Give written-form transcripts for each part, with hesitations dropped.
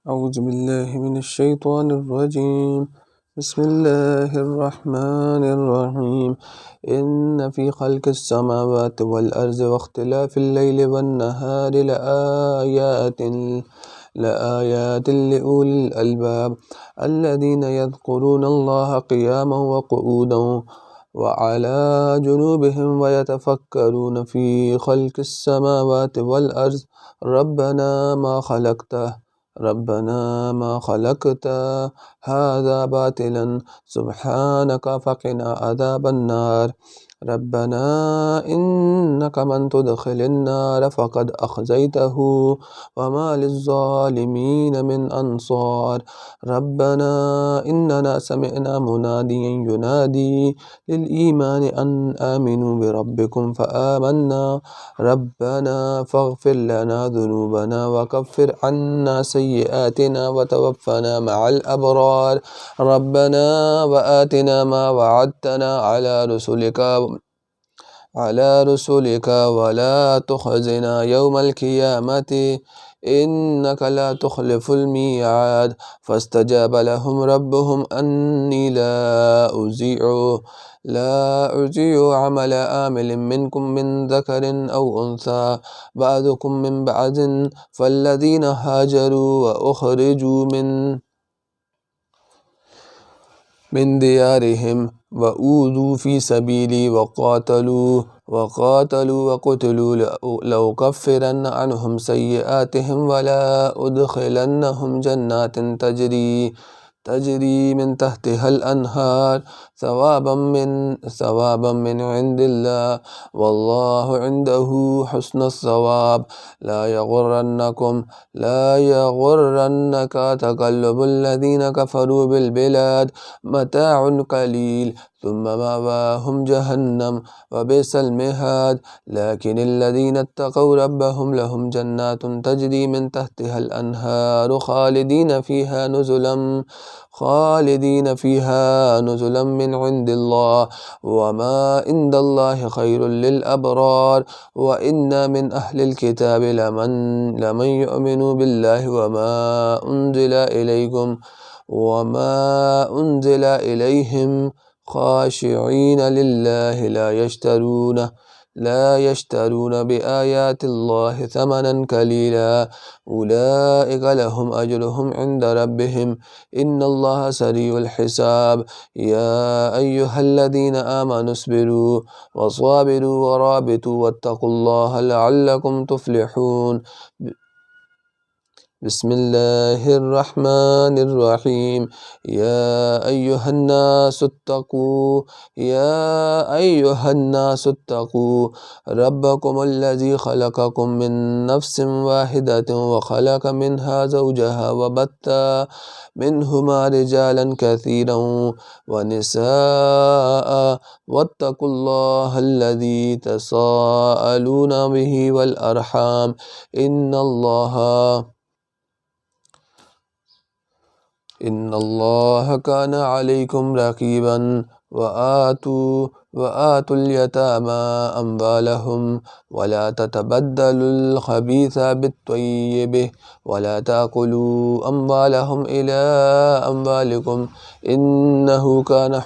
أعوذ بالله من الشيطان الرجيم. بسم الله الرحمن الرحيم. إن في خلق السماوات والأرض واختلاف الليل والنهار لآيات لأولي الألباب الذين يذكرون الله قياما وقعودا وعلى جنوبهم ويتفكرون في خلق السماوات والأرض ربنا ما خلقت هذا باطلا سبحانك فقنا عذاب النار. ربنا إنك من تدخل النار فقد أخزيته وما للظالمين من أنصار. ربنا إننا سمعنا مناديا ينادي للإيمان أن آمنوا بربكم فآمنا. ربنا فاغفر لنا ذنوبنا وكفر عنا سيئاتنا وتوفنا مع الأبرار. ربنا وآتنا ما وعدتنا على رسلك ولا تخزنا يوم القيامة إنك لا تخلف الميعاد. فاستجاب لهم ربهم أني لا أضيع عمل آمل منكم من ذكر أو أنثى بعضكم من بعض. فالذين هاجروا وأخرجوا من ديارهم وأوذوا في سبيلي وقاتلوا وقتلوا لأكفرن عنهم سيئاتهم ولا أدخلنهم جنات تجري من تحتها الأنهار ثوابا من عند الله والله عنده حسن الثواب. لا يغرنك تقلب الذين كفروا بالبلاد متاع قليل ثم مأواهم جهنم وبئس المهاد. لكن الذين اتقوا ربهم لهم جنات تجري من تحتها الأنهار خالدين فيها نزلا من عند الله وما عند الله خير للأبرار. وإن من أهل الكتاب لمن يؤمن بالله وما أنزل إليهم خاشعين لله لا يشترون بآيات الله ثمنا قليلا أولئك لهم أجرهم عند ربهم إن الله سريع الحساب. يا أيها الذين آمنوا اصبروا وصابروا ورابطوا واتقوا الله لعلكم تفلحون. بسم الله الرحمن الرحيم. يا أيها الناس اتقوا ربكم الذي خلقكم من نفس واحدة وخلق منها زوجها وبث منهما رجالا كثيرا ونساء واتقوا الله الذي تساءلون به والأرحام إن الله كان عليكم رقيبا. وآتوا اليتامى أموالهم ولا تتبدلوا الخبيث بالطيب ولا تأكلوا أموالهم إلى أموالكم إنه كان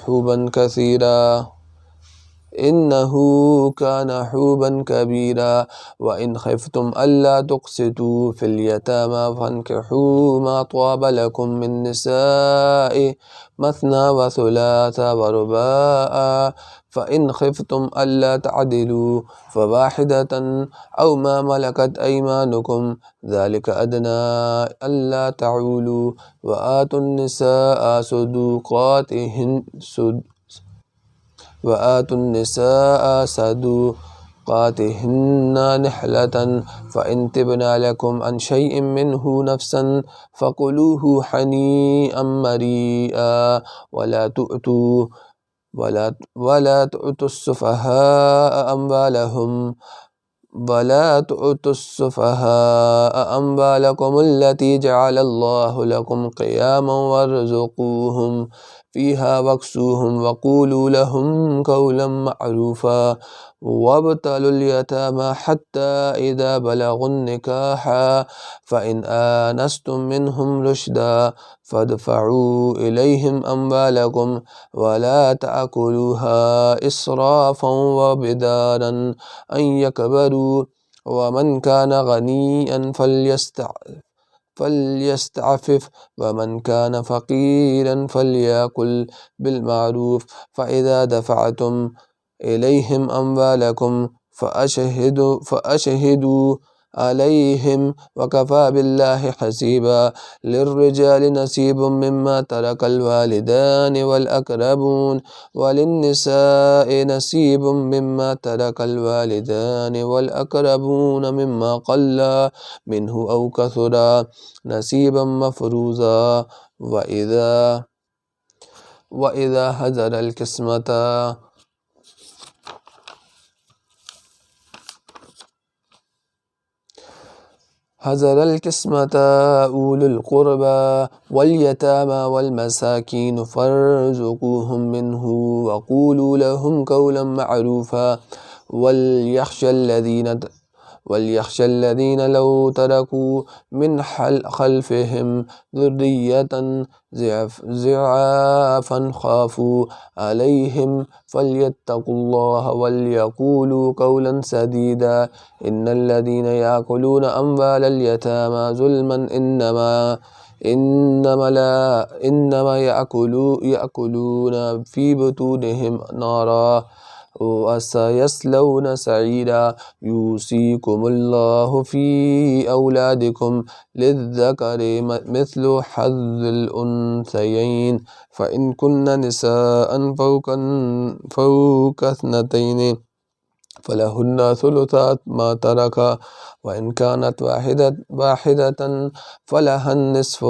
حوبا كبيرا. وإن خفتم ألا تقسطوا في اليتامى فانكحوا ما طاب لكم من نساء مثنى وثلاث ورباء. فإن خفتم ألا تعدلوا فواحدة أو ما ملكت أيمانكم ذلك أدنى ألا تعولوا. وآتوا النساء صدقاتهن نحلة فإن تبن لكم عن شيء منه نفسا فكلوه هنيئا مريئا. ولا تؤتوا السفهاء أموالكم التي جعل الله لكم قياما وارزقوهم فيها واكسوهم وقولوا لهم قولا معروفا وابتلوا اليتامى حتى إذا بلغوا النكاح فإن آنستم منهم رشدا فادفعوا إليهم أموالكم ولا تأكلوها إسرافا وبدارا أن يكبروا ومن كان غنيا فليستعفف ومن كان فقيرا فليأكل بالمعروف فإذا دفعتم إليهم أموالكم فأشهدوا عليهم وكفى بالله حسيبا للرجال نصيب مما ترك الوالدان والأقربون وللنساء نصيب مما ترك الوالدان والأقربون مما قل منه أو كثر نصيبا مفروضا وإذا هزر القسمة أولو القربى واليتامى والمساكين فارزقوهم منه وقولوا لهم قولا معروفا وليخشى الذين لو تركوا من خلفهم ذرية ضعافا خافوا عليهم فليتقوا الله وليقولوا قولا سديدا إن الذين يأكلون أموال اليتامى ظلما إنما يأكلون في بطونهم نارا وسيصلون سعيرا يوصيكم الله في أولادكم للذكر مثل حظ الأنثيين فإن كن نساء فوق اثنتين فلهن ثلثات ما ترك وإن كانت واحدة فلها النصف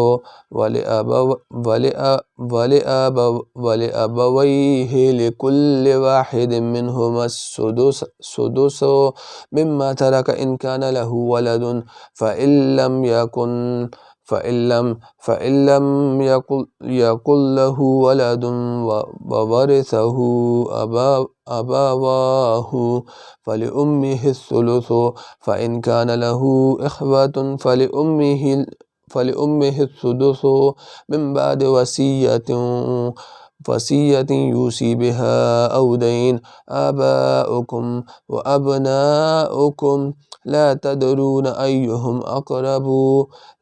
ولأبويه لكل واحد منهما السدس مما ترك إن كان له ولد فإن لم يكن له ولد وورثه أبواه فلأمه الثلث فإن كان له إخوة فلأمه السدس من بعد وصية يوصي بها أو دين آباؤكم وأبناؤكم لا تدرون أيهم أقرب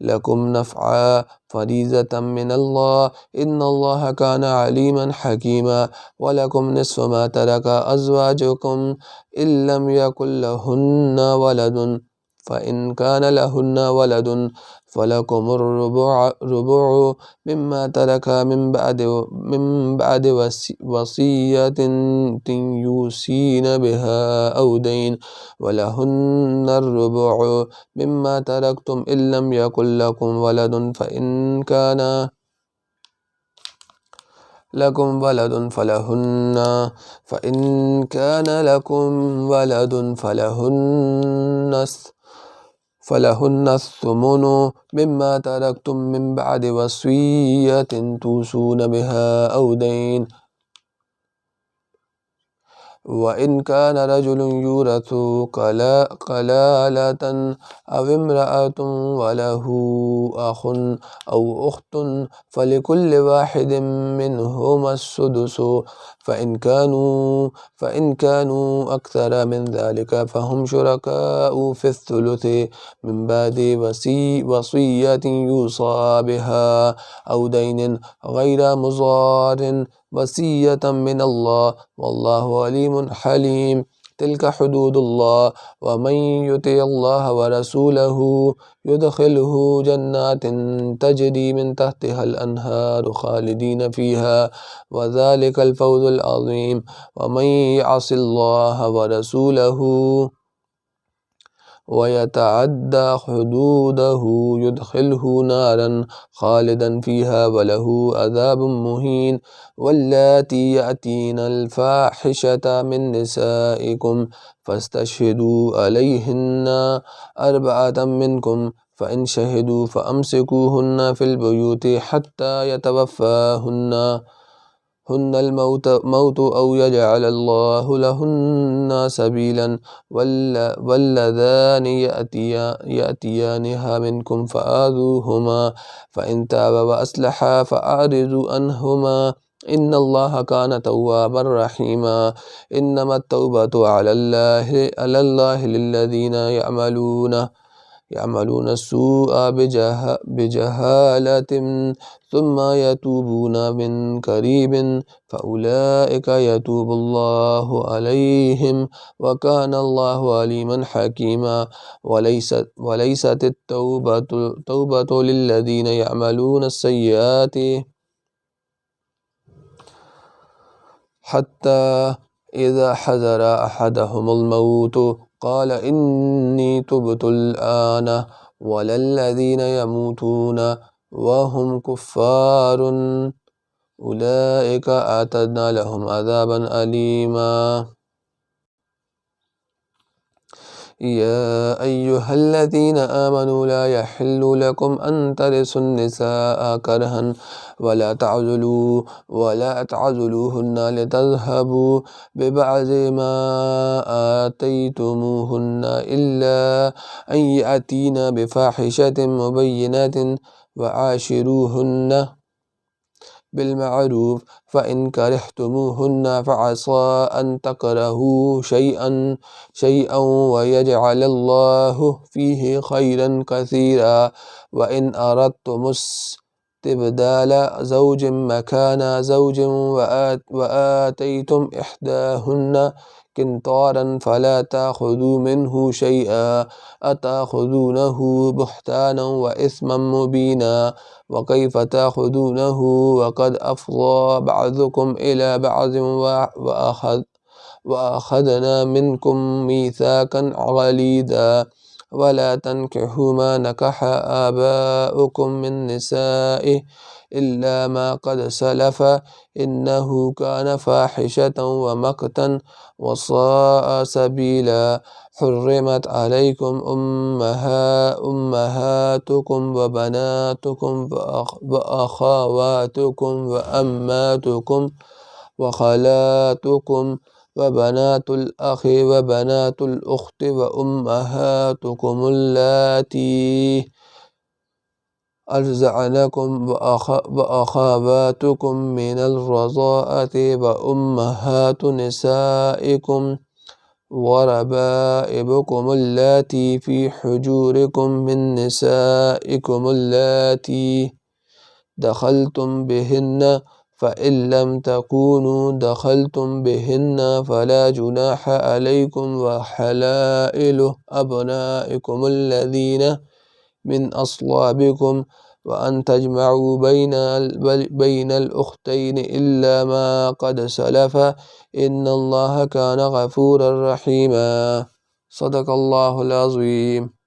لكم نفعا فريضة من الله إن الله كان عليما حكيما ولكم نصف ما ترك أزواجكم إن لم يكن لهن ولد فإن كان لهن ولد فلكم الربع مما ترك من بعد وصية يوصين بها أو دين ولهن الربع مما تركتم إن لم يكن لكم ولد فإن كان لكم ولد فلهن الثمن مما تركتم من بعد وصية توصون بها أو دين وإن كان رجل يورث كلالة أو امرأة وله أخ أو أخت فلكل واحد منهما السدس فإن كانوا أكثر من ذلك فهم شركاء في الثلث من بعد وصية يوصى بها أو دين غير مضار وصية من الله والله عليم حليم تلك حدود الله ومن يطع الله ورسوله يدخله جنات تجري من تحتها الأنهار خالدين فيها وذلك الفوز العظيم ومن يعص الله ورسوله ويتعدى حدوده يدخله نارا خالدا فيها وله عذاب مهين واللاتي يأتين الفاحشة من نسائكم فاستشهدوا عليهن 4 منكم فإن شهدوا فأمسكوهن في البيوت حتى يتوفاهن هن الموت أو يجعل الله لهن سبيلا واللذان يأتيانها منكم فآذوهما فإن تابا وأصلحا فأعرضوا عنهما إن الله كان توابا رحيما إنما التوبة على الله للذين يعملون السوء بجهالة ثم يتوبون من قريب فأولئك يتوب الله عليهم وكان الله عليما حكيما وليست التوبة للذين يعملون السيئات حتى إذا حضر أحدهم الموت قال إني تبت الآن ولا الذين يموتون وهم كفار أولئك أعتدنا لهم عذابا أليما يا أيها الذين آمنوا لا يحل لكم أن ترثوا النساء كرها ولا تعزلوهن لتذهبوا ببعض ما آتيتموهن إلا أن يأتين بفاحشة مبينة وعاشروهن بالمعروف فإن كرهتموهن فعسى أن تكرهوا شيئا ويجعل الله فيه خيرا كثيرا وإن أردتم استبدال زوج مكان زوج وآتيتم إحداهن قنطارا فلا تأخذوا منه شيئا أتأخذونه بهتانا وإثما مبينا وكيف تأخذونه وقد أفضى بعضكم إلى بعض وأخذنا منكم ميثاقا غليظا ولا تنكحوا ما نكح آباؤكم من نسائه إلا ما قد سلف إنه كان فاحشة ومقتا وساء سبيلا حرمت عليكم أمهاتكم وبناتكم وأخواتكم وأماتكم وخالاتكم وبنات الأخ وبنات الأخت وأمهاتكم اللاتي أرضعنكم وأخواتكم من الرضاعة وأمهات نسائكم وربائبكم اللاتي في حجوركم من نسائكم اللاتي دخلتم بهن فإن لم تكونوا دخلتم بهن فلا جناح عليكم وحلائل أبنائكم الذين من أصلابكم وأن تجمعوا بين الأختين إلا ما قد سلف إن الله كان غفورا رحيما صدق الله العظيم.